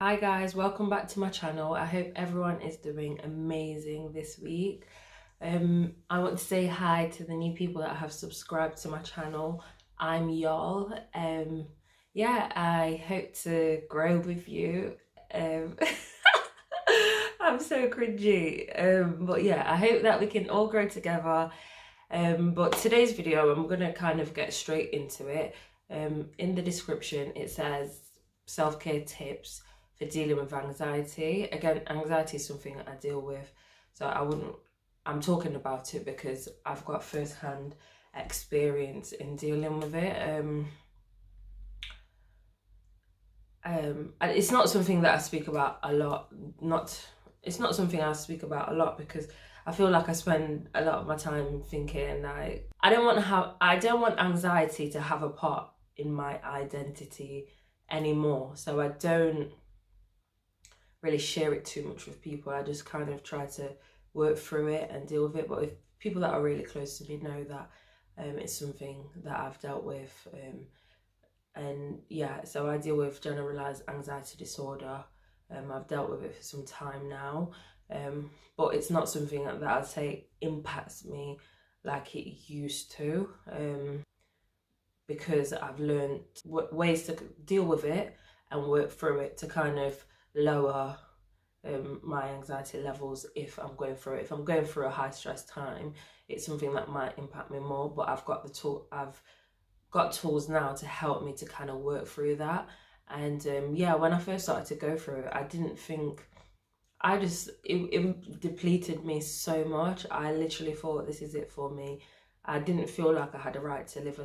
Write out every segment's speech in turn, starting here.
Hi guys, welcome back to my channel. I hope everyone is doing amazing this week. I want to say hi to the new people that have subscribed to my channel. I'm y'all. Yeah, I hope to grow with you. I'm so cringy. But yeah, I hope that we can all grow together. But today's video, I'm gonna kind of get straight into it. In the description, it says self-care tips for dealing with anxiety. Again, anxiety is something I deal with, so I'm talking about it because I've got first-hand experience in dealing with it. And it's not something that I speak about a lot. It's not something I speak about a lot because I feel like I spend a lot of my time thinking like I don't want anxiety to have a part in my identity anymore. So I don't really share it too much with people. I just kind of try to work through it and deal with it. But if people that are really close to me know that it's something that I've dealt with. And yeah, so I deal with generalized anxiety disorder. I've dealt with it for some time now, but it's not something that I'd say impacts me like it used to, because I've learned ways to deal with it and work through it to kind of lower my anxiety levels if I'm going through it. If I'm going through a high stress time, it's something that might impact me more, but I've got tools now to help me to kind of work through that. And yeah, when I first started to go through it, I didn't think, it depleted me so much. I literally thought, this is it for me. I didn't feel like I had a right to live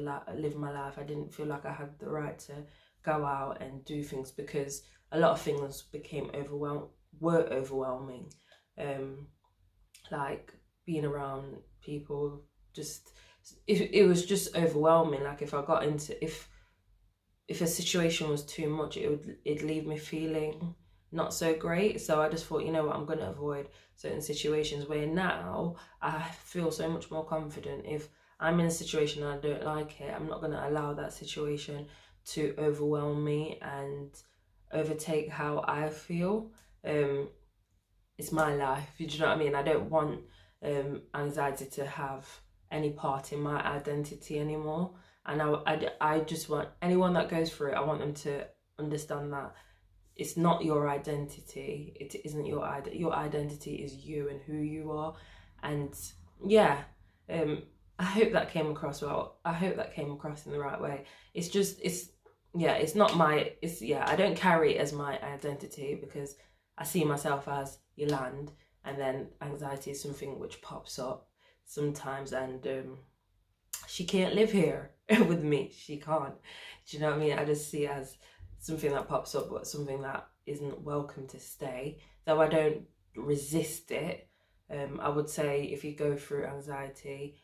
my life. I didn't feel like I had the right to go out and do things because a lot of things were overwhelming. Like being around people, it was just overwhelming. Like if a situation was too much, it'd leave me feeling not so great. So I just thought, you know what, I'm going to avoid certain situations, where now I feel so much more confident. If I'm in a situation and I don't like it, I'm not going to allow that situation to overwhelm me and overtake how I feel. It's my life, do you know what I mean? I don't want anxiety to have any part in my identity anymore. And I just want anyone that goes through it, I want them to understand that it's not your identity. It isn't your identity is you and who you are. And yeah, I hope that came across well. I hope that came across in the right way. It's not my, I don't carry it as my identity because I see myself as Yolande, and then anxiety is something which pops up sometimes, and she can't live here with me. She can't. Do you know what I mean? I just see it as something that pops up, but something that isn't welcome to stay. Though I don't resist it. I would say if you go through anxiety,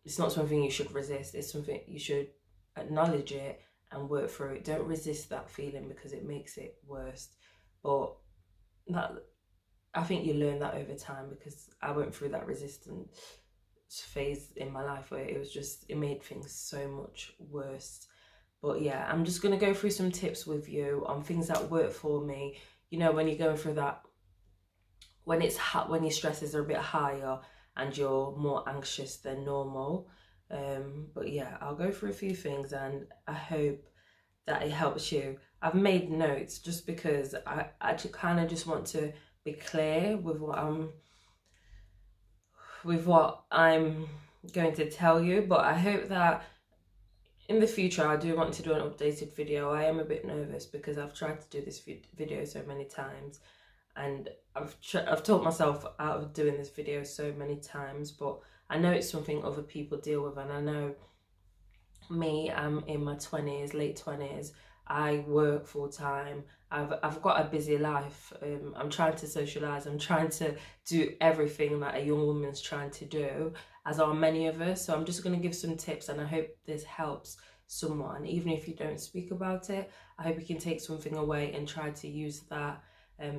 it's not something you should resist. It's something you should acknowledge it and work through it. Don't resist that feeling because it makes it worse. But I think you learn that over time, because I went through that resistance phase in my life where it made things so much worse. But yeah, I'm just going to go through some tips with you on things that work for me. You know, when you're going through that, when your stresses are a bit higher and you're more anxious than normal. But yeah, I'll go through a few things and I hope that it helps you. I've made notes just because I kind of just want to be clear with what I'm going to tell you. But I hope that in the future I do want to do an updated video. I am a bit nervous because I've tried to do this video so many times, and I've talked myself out of doing this video so many times, but I know it's something other people deal with. And I know me, I'm in my 20s, late 20s. I work full time. I've got a busy life. I'm trying to socialise. I'm trying to do everything that a young woman's trying to do, as are many of us. So I'm just going to give some tips, and I hope this helps someone. Even if you don't speak about it, I hope you can take something away and try to use that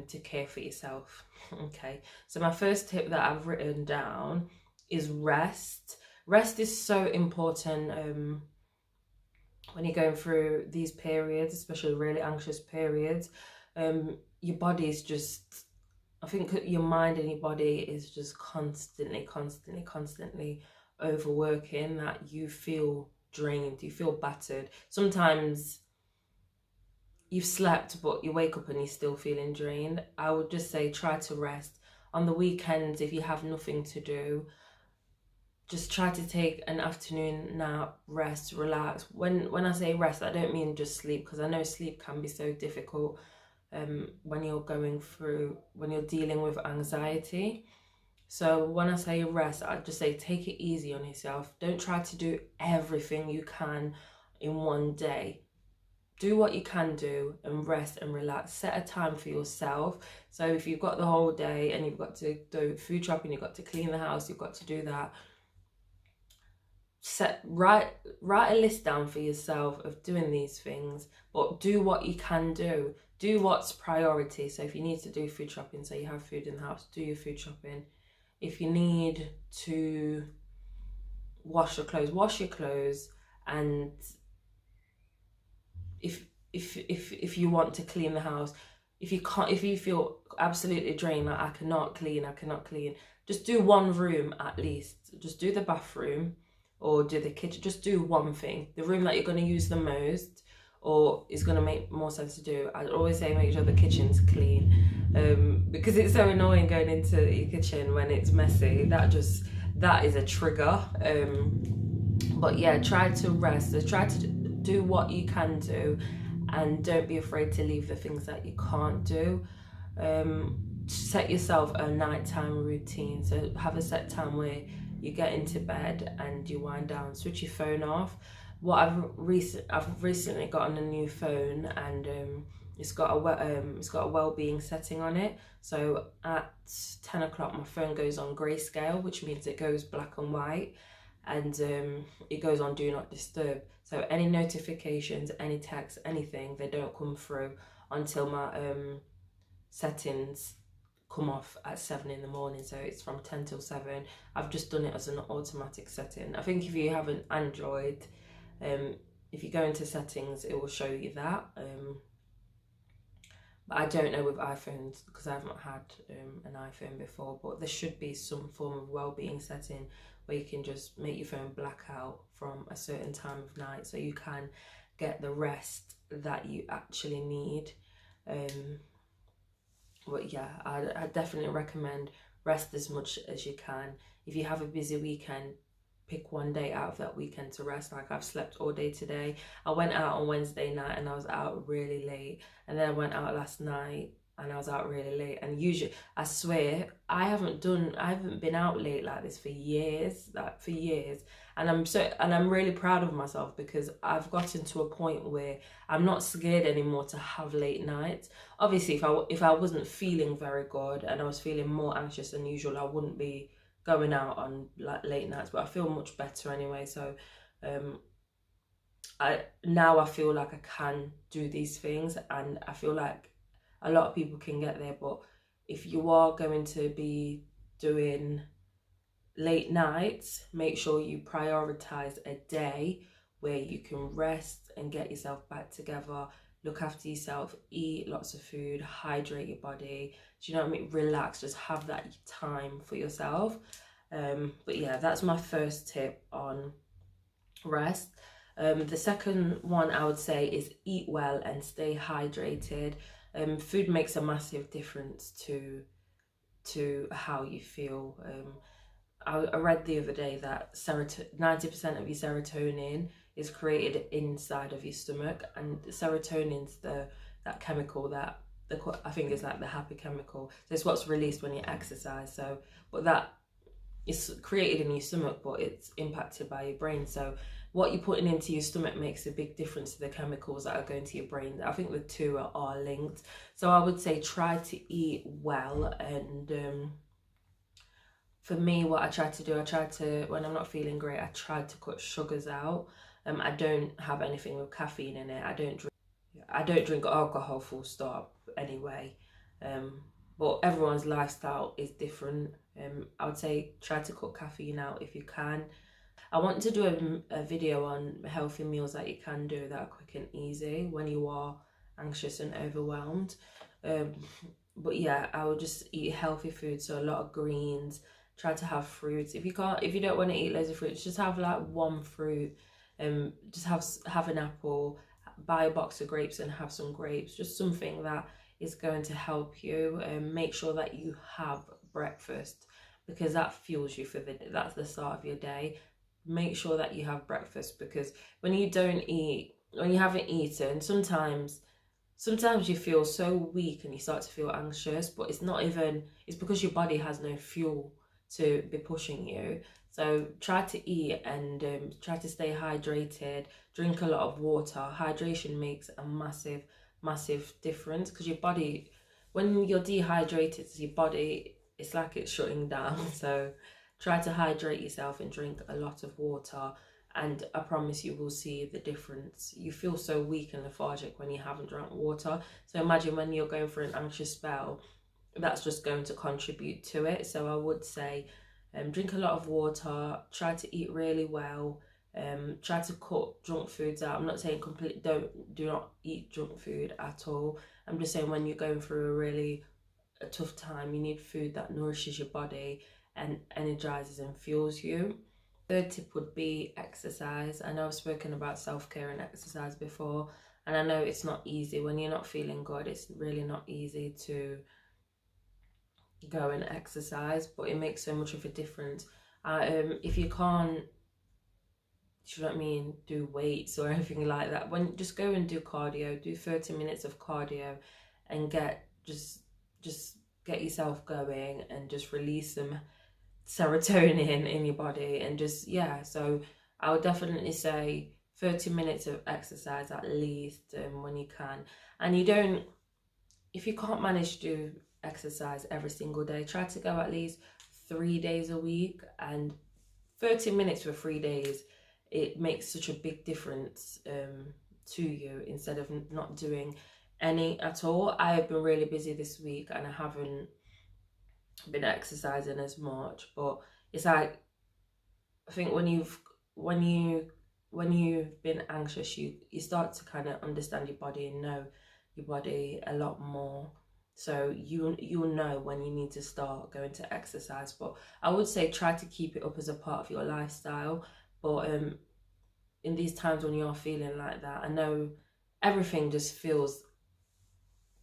to care for yourself. Okay, so my first tip that I've written down is rest. Rest is so important when you're going through these periods, especially really anxious periods. Your body is just, I think your mind and your body is just constantly overworking, that you feel drained, you feel battered. Sometimes you've slept but you wake up and you're still feeling drained. I would just say try to rest. On the weekends, if you have nothing to do, just try to take an afternoon nap, rest, relax. When I say rest, I don't mean just sleep, because I know sleep can be so difficult when you're dealing with anxiety. So when I say rest, I just say take it easy on yourself. Don't try to do everything you can in one day. Do what you can do and rest and relax. Set a time for yourself. So if you've got the whole day and you've got to do food shopping, you've got to clean the house, you've got to do that, write a list down for yourself of doing these things, but do what you can do. Do what's priority. So if you need to do food shopping, so you have food in the house, do your food shopping. If you need to wash your clothes. And if you want to clean the house, if you feel absolutely drained, like I cannot clean, just do one room at least. Just do the bathroom or do the kitchen. Just do one thing. The room that you're going to use the most or is going to make more sense to do. I always say make sure the kitchen's clean, because it's so annoying going into your kitchen when it's messy. That is a trigger. But yeah, try to rest. So try to do what you can do, and don't be afraid to leave the things that you can't do. Set yourself a nighttime routine. So have a set time where you get into bed and you wind down. Switch your phone off. I've recently gotten a new phone, and it's got a well-being setting on it. So at 10 o'clock my phone goes on grayscale, which means it goes black and white, and it goes on do not disturb. So any notifications, any texts, anything, they don't come through until my settings come off at 7 in the morning. So it's from 10 till 7. I've just done it as an automatic setting. I think if you have an Android, if you go into settings, it will show you that. But I don't know with iPhones, because I haven't had an iPhone before, but there should be some form of well-being setting where you can just make your phone black out from a certain time of night, so you can get the rest that you actually need. But yeah, I definitely recommend rest as much as you can. If you have a busy weekend, pick one day out of that weekend to rest. Like I've slept all day today. I went out on Wednesday night and I was out really late, and then I went out last night and I was out really late. And usually, I swear, I haven't been out late like this for years, and I'm really proud of myself, because I've gotten to a point where I'm not scared anymore to have late nights. Obviously, if I wasn't feeling very good and I was feeling more anxious than usual, I wouldn't be going out on like late nights, but I feel much better anyway. So I feel like I can do these things, and I feel like a lot of people can get there. But if you are going to be doing late nights, make sure you prioritize a day where you can rest and get yourself back together, look after yourself, eat lots of food, hydrate your body. Do you know what I mean? Relax, just have that time for yourself. But yeah, that's my first tip on rest. The second one I would say is eat well and stay hydrated. Food makes a massive difference to how you feel. I read the other day that 90% of your serotonin is created inside of your stomach, and serotonin's that chemical that I think is like the happy chemical. So it's what's released when you exercise. So, but that is created in your stomach, but it's impacted by your brain. So what you're putting into your stomach makes a big difference to the chemicals that are going to your brain. I think the two are linked. So I would say try to eat well, and for me, what I try to, when I'm not feeling great, I try to cut sugars out. I don't have anything with caffeine in it. I don't drink alcohol, full stop, anyway. But everyone's lifestyle is different. I would say try to cut caffeine out if you can. I want to do a video on healthy meals that you can do that are quick and easy when you are anxious and overwhelmed. But yeah, I would just eat healthy food, so a lot of greens. Try to have fruits. If you don't want to eat loads of fruits, just have like one fruit. Just have an apple. Buy a box of grapes and have some grapes. Just something that is going to help you. Make sure that you have breakfast, because that fuels you for the day. That's the start of your day. Make sure that you have breakfast, because when you haven't eaten, sometimes you feel so weak and you start to feel anxious, but it's because your body has no fuel to be pushing you. So try to eat and try to stay hydrated. Drink a lot of water. Hydration makes a massive difference, because your body, when you're dehydrated, your body, it's like it's shutting down. So try to hydrate yourself and drink a lot of water, and I promise you will see the difference. You feel so weak and lethargic when you haven't drunk water. So imagine when you're going through an anxious spell, that's just going to contribute to it. So I would say drink a lot of water, try to eat really well, try to cut junk foods out. I'm not saying do not eat junk food at all. I'm just saying when you're going through a tough time, you need food that nourishes your body and energizes and fuels you. Third tip would be exercise. I know I've spoken about self-care and exercise before, and I know it's not easy when you're not feeling good. It's really not easy to go and exercise, but it makes so much of a difference. If you can't, you know what I mean, do weights or anything like that, just go and do cardio. Do 30 minutes of cardio and just get yourself going and just release some serotonin in your body, and so I would definitely say 30 minutes of exercise at least, when you can. And if you can't manage to do exercise every single day, try to go at least 3 days a week, and 30 minutes for 3 days, it makes such a big difference to you, instead of not doing any at all. I have been really busy this week and I haven't been exercising as much, but it's like, I think when you've been anxious, you start to kind of understand your body and know your body a lot more, so you'll know when you need to start going to exercise. But I would say try to keep it up as a part of your lifestyle. But in these times when you're feeling like that, I know everything just feels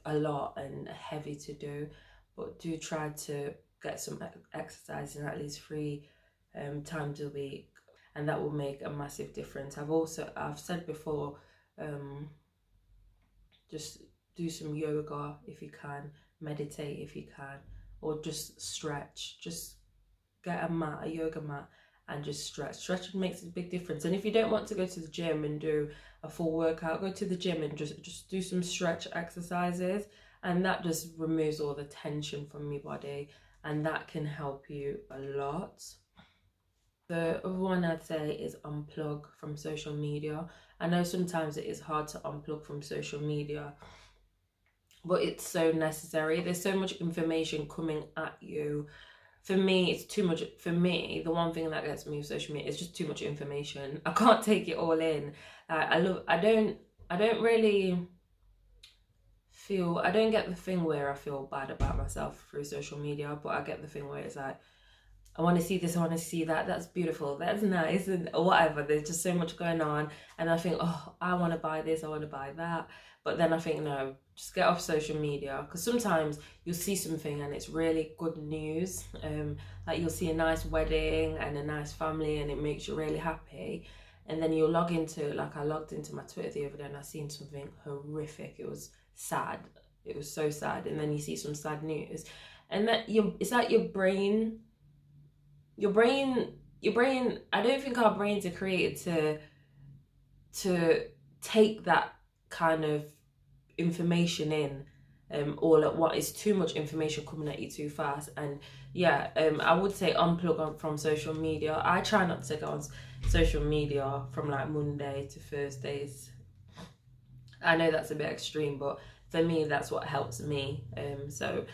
a lot and heavy to do, but do try to get some exercise in at least 3 times a week, and that will make a massive difference. I've said before, just do some yoga if you can, meditate if you can, or just stretch. Just get a yoga mat, and just stretch. Stretching makes a big difference. And if you don't want to go to the gym and do a full workout, go to the gym and just do some stretch exercises, and that just removes all the tension from your body, and that can help you a lot. The other one I'd say is unplug from social media. I know sometimes it is hard to unplug from social media, but it's so necessary. There's so much information coming at you. For me, it's too much. For me, the one thing that gets me with social media is just too much information. I can't take it all in. I don't really feel, I don't get the thing where I feel bad about myself through social media, but I get the thing where it's like, I want to see this, I want to see that, that's beautiful, that's nice, and or whatever. There's just so much going on, and I think, oh, I want to buy this, I want to buy that. But then I think, no, just get off social media, because sometimes you'll see something and it's really good news. Like you'll see a nice wedding and a nice family and it makes you really happy. And then you'll log into, like I logged into my Twitter the other day and I seen something horrific. It was sad. It was so sad. And then you see some sad news. And that it's like your brain, I don't think our brains are created to take that kind of information in all at once. It's too much information coming at you too fast. And yeah, I would say unplug from social media. I try not to go on social media from like Monday to Thursdays. I know that's a bit extreme, but for me that's what helps me. So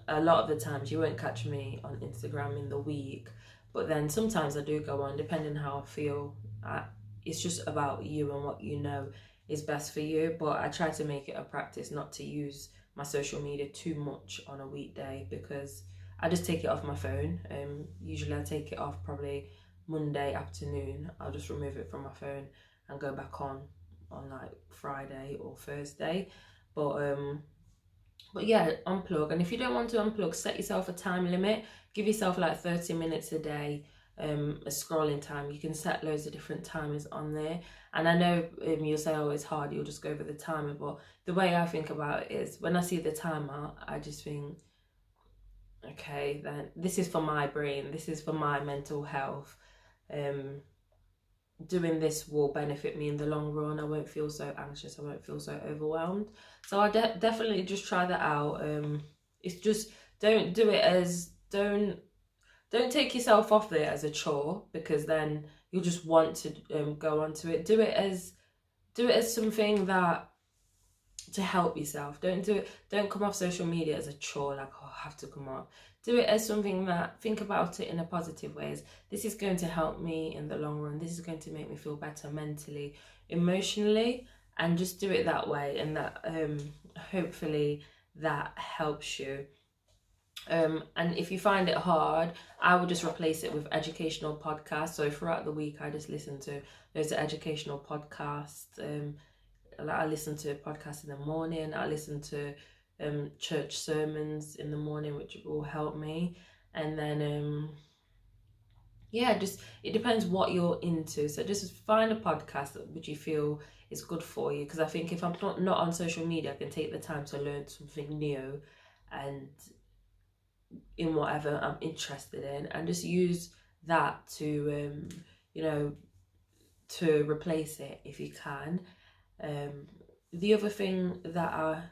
a lot of the times you won't catch me on Instagram in the week, but then sometimes I do go on, depending how I feel. It's just about you and what you know is best for you, but I try to make it a practice not to use my social media too much on a weekday, because I just take it off my phone. Usually I take it off probably Monday afternoon. I'll just remove it from my phone and go back on like Friday or Thursday. But yeah, unplug. And if you don't want to unplug, set yourself a time limit. Give yourself like 30 minutes a day, a scrolling time. You can set loads of different timers on there. And I know you'll say, oh, it's hard, you'll just go over the timer. But the way I think about it is, when I see the timer, I just think, okay, then this is for my brain. This is for my mental health. Doing this will benefit me in the long run. I won't feel so anxious. I won't feel so overwhelmed. So I definitely just try that out. It's just, don't do it as, don't take yourself off there as a chore, because then you'll just want to go onto it. Do it as something that, to help yourself. Don't come off social media as a chore, like, oh, I have to come off. Do it as something that, think about it in a positive way. This is going to help me in the long run. This is going to make me feel better mentally, emotionally, and just do it that way. And that hopefully that helps you. And if you find it hard, I would just replace it with educational podcasts. So throughout the week, I just listen to those educational podcasts. I listen to podcasts in the morning. I listen to church sermons in the morning, which will help me. And then yeah, just, it depends what you're into. So just find a podcast that which you feel is good for you. Because I think if I'm not on social media, I can take the time to learn something new and in whatever I'm interested in, and just use that to to replace it if you can. The other thing that I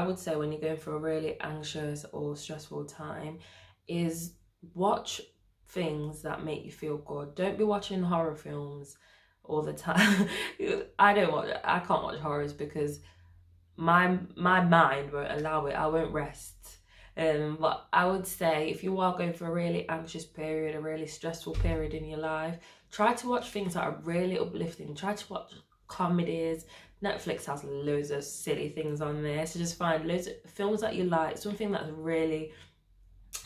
would say when you're going through a really anxious or stressful time is watch things that make you feel good. Don't be watching horror films all the time. I can't watch horrors because my mind won't allow it. I won't rest. But I would say, if you are going through a really anxious period, a really stressful period in your life, try to watch things that are really uplifting. Try to watch comedies. Netflix has loads of silly things on there, so just find loads of films that you like, something that's really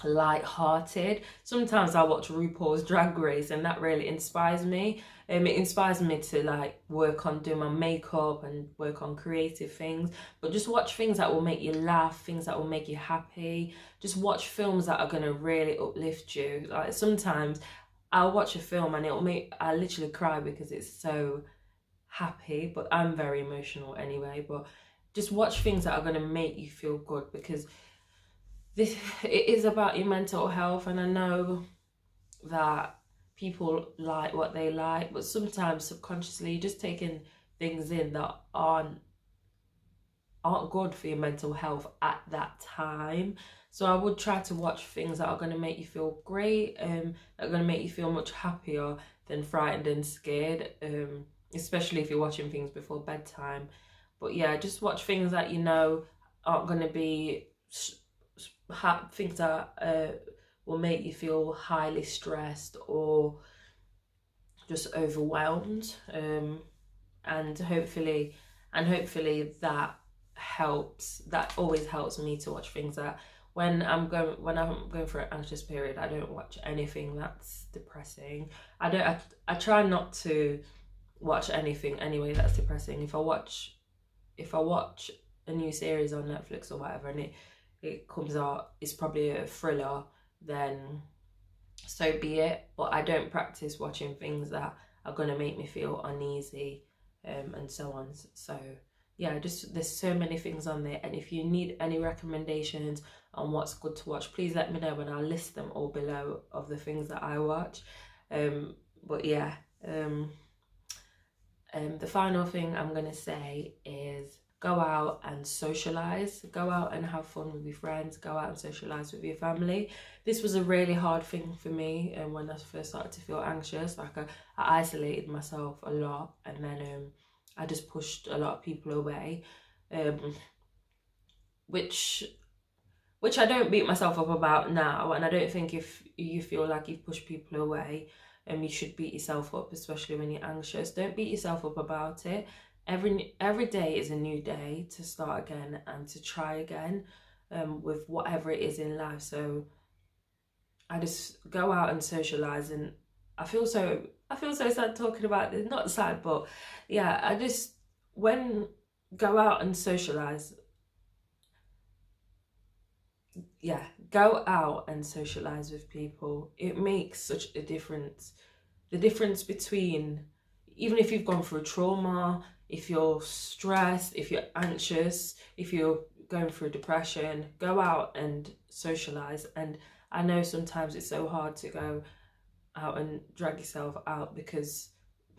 light-hearted. Sometimes I watch RuPaul's Drag Race, and that really inspires me. It inspires me to like work on doing my makeup and work on creative things. But just watch things that will make you laugh, things that will make you happy. Just watch films that are going to really uplift you. Like, sometimes I'll watch a film and I literally cry because it's so happy, but I'm very emotional anyway. But just watch things that are going to make you feel good, because it is about your mental health. And I know that people like what they like, but sometimes subconsciously you're just taking things in that aren't good for your mental health at that time. So I would try to watch things that are going to make you feel great, that are going to make you feel much happier than frightened and scared, especially if you're watching things before bedtime. But yeah, just watch things that you know aren't going to be things that will make you feel highly stressed or just overwhelmed, and hopefully that helps. That always helps me to watch things that when I'm going through an anxious period, I don't watch anything that's depressing. I try not to watch anything anyway that's depressing. If I watch a new series on Netflix or whatever, and it comes out, it's probably a thriller, then so be it. But I don't practice watching things that are going to make me feel uneasy, and so on. So yeah, just, there's so many things on there, and if you need any recommendations on what's good to watch, please let me know, and I'll list them all below of the things that I watch. But yeah, the final thing I'm going to say is go out and socialise. Go out and have fun with your friends. Go out and socialise with your family. This was a really hard thing for me, and when I first started to feel anxious, like I isolated myself a lot, and then I just pushed a lot of people away, which I don't beat myself up about now. And I don't think if you feel like you've pushed people away, you should beat yourself up, especially when you're anxious. Don't beat yourself up about it. every day is a new day to start again and to try again, with whatever it is in life. So I just go out and socialize, and I feel so sad talking about this. Not sad, but yeah, I just when go out and socialize. Yeah, go out and socialize with people. It makes such a difference. The difference between, even if you've gone through trauma, if you're stressed, if you're anxious, if you're going through depression, go out and socialize. And I know sometimes it's so hard to go out and drag yourself out, because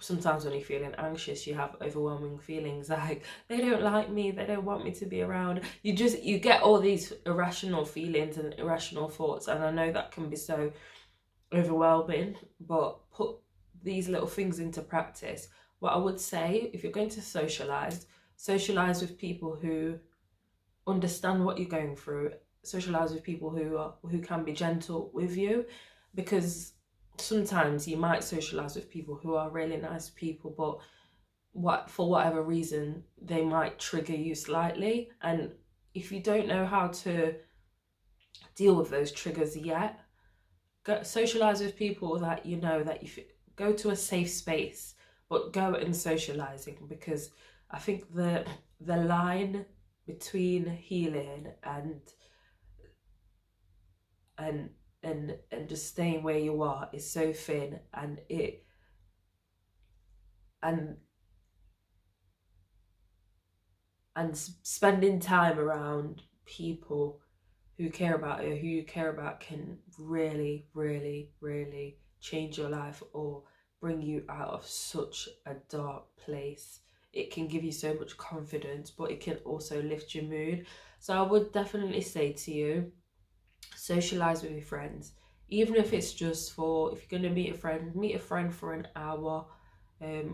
sometimes when you're feeling anxious you have overwhelming feelings like they don't like me, they don't want me to be around. You get all these irrational feelings and irrational thoughts, and I know that can be so overwhelming. But put these little things into practice. What I would say, if you're going to socialize with people who understand what you're going through. Socialize with people who can be gentle with you, because sometimes you might socialize with people who are really nice people, but for whatever reason they might trigger you slightly. And if you don't know how to deal with those triggers yet, socialize with people that you know, that go to a safe space, but go and socializing, because I think the line between healing and just staying where you are is so thin, and and spending time around people who care about you, who you care about, can really, really, really change your life, or bring you out of such a dark place. It can give you so much confidence, but it can also lift your mood. So I would definitely say to you, socialize with your friends. Even if it's just for, if you're going to meet a friend for an hour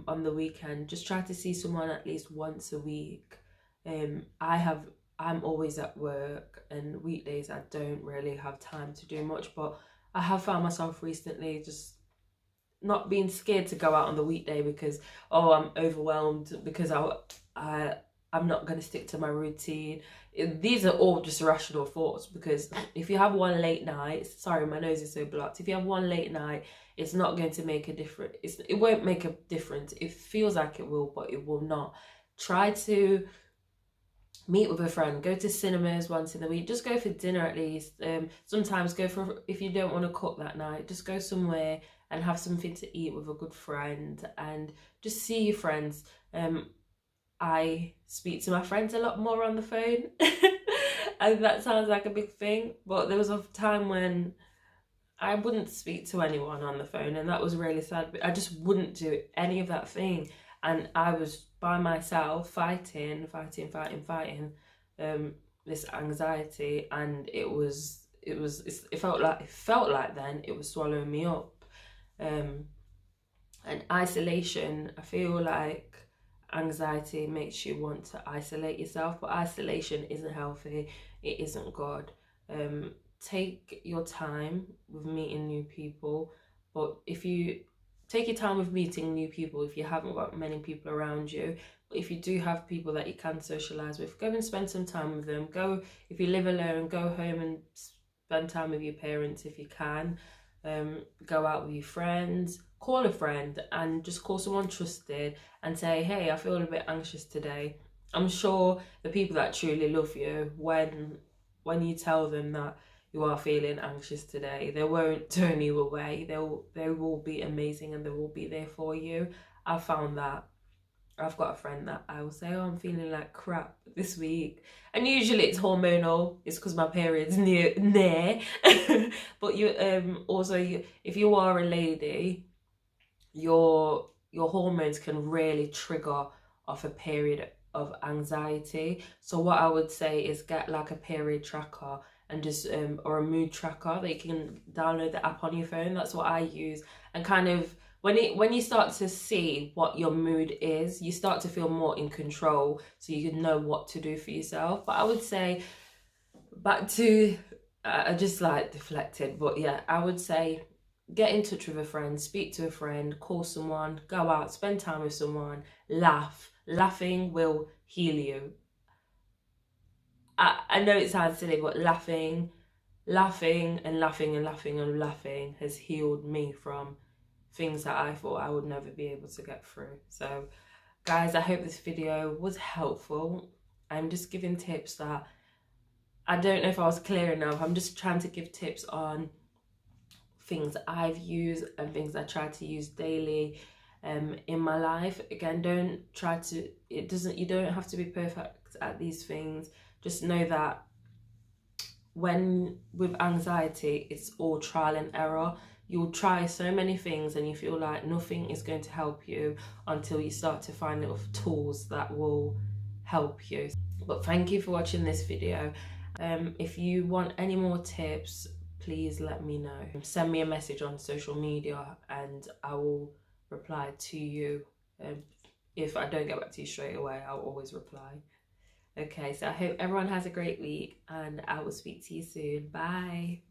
on the weekend. Just try to see someone at least once a week. I'm always at work, and weekdays I don't really have time to do much, but I have found myself recently just not being scared to go out on the weekday because, oh, I'm overwhelmed, because I'm not going to stick to my routine. These are all just irrational thoughts, because if you have one late night, sorry, my nose is so blocked. If you have one late night, it's not going to make a difference. It won't make a difference. It feels like it will, but it will not. Try to meet with a friend, go to cinemas once in a week, just go for dinner at least. Sometimes go for, if you don't want to cook that night, just go somewhere and have something to eat with a good friend, and just see your friends. I speak to my friends a lot more on the phone and that sounds like a big thing, but there was a time when I wouldn't speak to anyone on the phone, and that was really sad. But I just wouldn't do any of that thing, and I was by myself fighting this anxiety, and it felt like then it was swallowing me up. And isolation, I feel like anxiety makes you want to isolate yourself, but isolation isn't healthy. It isn't good. Take your time with meeting new people, but if you take your time with meeting new people, if you haven't got many people around you, but if you do have people that you can socialize with, go and spend some time with them. Go, if you live alone, go home and spend time with your parents if you can. Go out with your friends, call a friend, and just call someone trusted and say, hey, I feel a bit anxious today. I'm sure the people that truly love you, when you tell them that you are feeling anxious today, they won't turn you away. They will be amazing, and they will be there for you. I found that. I've got a friend that I will say, oh, I'm feeling like crap this week. And usually it's hormonal. It's because my period's near. But if you are a lady, your hormones can really trigger off a period of anxiety. So what I would say is get like a period tracker, and just or a mood tracker that you can download the app on your phone. That's what I use. And kind of when you start to see what your mood is, you start to feel more in control, so you can know what to do for yourself. But I would say, back to I just like deflected, but yeah, I would say get in touch with a friend, speak to a friend, call someone, go out, spend time with someone, laugh Laughing will heal you. I know it sounds silly, but laughing has healed me from things that I thought I would never be able to get through. So guys, I hope this video was helpful. I'm just giving tips that I don't know if I was clear enough. I'm just trying to give tips on things I've used and things I try to use daily in my life. Again, you don't have to be perfect at these things. Just know that when with anxiety, it's all trial and error. You'll try so many things and you feel like nothing is going to help you until you start to find little tools that will help you. But thank you for watching this video. If you want any more tips, please let me know. Send me a message on social media and I will reply to you. If I don't get back to you straight away, I'll always reply. Okay, so I hope everyone has a great week and I will speak to you soon. Bye.